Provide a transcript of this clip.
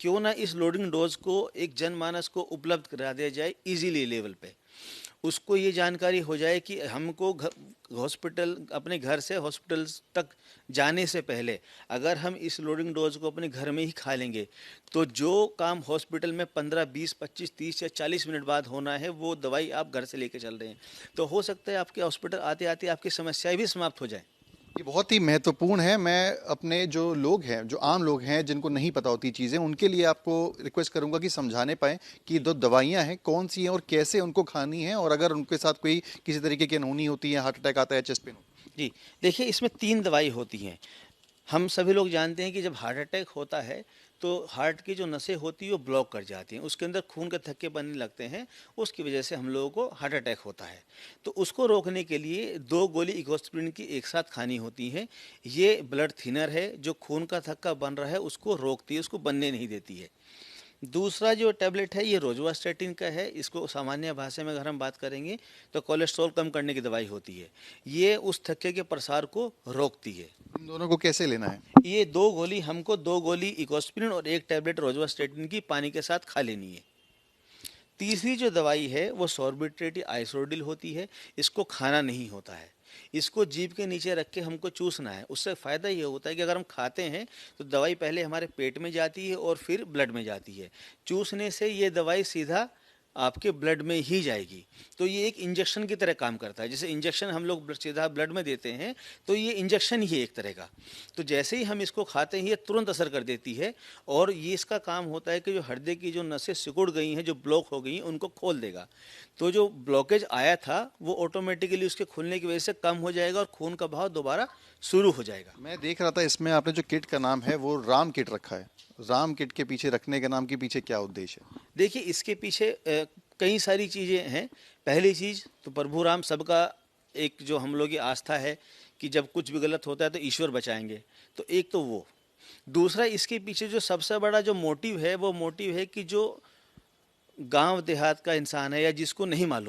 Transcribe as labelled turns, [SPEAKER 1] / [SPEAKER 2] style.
[SPEAKER 1] क्यों ना इस लोडिंग डोज को एक जनमानस को उपलब्ध करा दिया जाए इजीली लेवल पे। उसको ये जानकारी हो जाए कि हमको हॉस्पिटल, अपने घर से हॉस्पिटल तक जाने से पहले अगर हम इस लोडिंग डोज को अपने घर में ही खा लेंगे तो जो काम हॉस्पिटल में 15, 20, 25, 30 या 40 मिनट बाद होना है वो दवाई आप घर से लेके चल रहे हैं, तो हो सकता है आपके हॉस्पिटल आते आते आपकी समस्याएं भी समाप्त हो जाए।
[SPEAKER 2] ये बहुत ही महत्वपूर्ण है। मैं अपने जो लोग हैं, जो आम लोग हैं जिनको नहीं पता होती चीज़ें, उनके लिए आपको रिक्वेस्ट करूंगा कि समझाने पाएं कि दो दवाइयां हैं कौन सी हैं और कैसे उनको खानी है, और अगर उनके साथ कोई किसी तरीके की अनहोनी होती है, हार्ट अटैक आता है, चेस्ट पेन होता
[SPEAKER 1] जी, देखिए इसमें 3 दवाई होती हैं। हम सभी लोग जानते हैं कि जब हार्ट अटैक होता है तो हार्ट की जो नसें होती हैं वो ब्लॉक कर जाती हैं, उसके अंदर खून के थक्के बनने लगते हैं, उसकी वजह से हम लोगों को हार्ट अटैक होता है। तो उसको रोकने के लिए 2 गोली इकोस्प्रिन की एक साथ खानी होती हैं। ये ब्लड थिनर है, जो खून का थक्का बन रहा है उसको रोकती है, उसको बनने नहीं देती है। दूसरा जो टैबलेट है ये रोजुवास्टेटिन का है, इसको सामान्य भाषा में अगर हम बात करेंगे तो कोलेस्ट्रॉल कम करने की दवाई होती है। ये उस थक्के के प्रसार को रोकती है।
[SPEAKER 2] है? इन दोनों को कैसे लेना है?
[SPEAKER 1] ये 2 गोली हमको 2 गोली इकोस्प्रिन और 1 टैबलेट रोजुवास्टेटिन की पानी के साथ खा लेनी है। तीसरी जो दवाई है वो सॉर्बिट्रेट आइसोडिल होती है, इसको खाना नहीं होता है, इसको जीभ के नीचे रख के हमको चूसना है। उससे फ़ायदा ये होता है कि अगर हम खाते हैं तो दवाई पहले हमारे पेट में जाती है और फिर ब्लड में जाती है। चूसने से ये दवाई सीधा आपके ब्लड में ही जाएगी। तो ये एक इंजेक्शन की तरह काम करता है, जैसे इंजेक्शन हम लोग सीधा ब्लड में देते हैं, तो ये इंजेक्शन ही है एक तरह का। तो जैसे ही हम इसको खाते हैं ये तुरंत असर कर देती है, और ये इसका काम होता है कि जो हृदय की जो नसें सिकुड़ गई हैं, जो ब्लॉक हो गई हैं, उनको खोल देगा। तो जो ब्लॉकेज आया था वो ऑटोमेटिकली उसके खुलने की वजह से कम हो जाएगा और खून का बहाव दोबारा शुरू हो जाएगा।
[SPEAKER 2] मैं देख रहा था इसमें आपने जो किट का नाम है वो राम किट रखा है। राम किट के पीछे रखने के नाम के पीछे क्या उद्देश्य है?
[SPEAKER 1] देखिए इसके पीछे कई सारी चीज़ें हैं। पहली चीज़ तो प्रभु राम सबका एक जो हम लोग की आस्था है कि जब कुछ भी गलत होता है तो ईश्वर बचाएंगे, तो एक तो वो। दूसरा इसके पीछे जो सबसे बड़ा जो मोटिव है वो मोटिव है कि जो गांव देहात का इंसान है या जिसको नहीं मालूम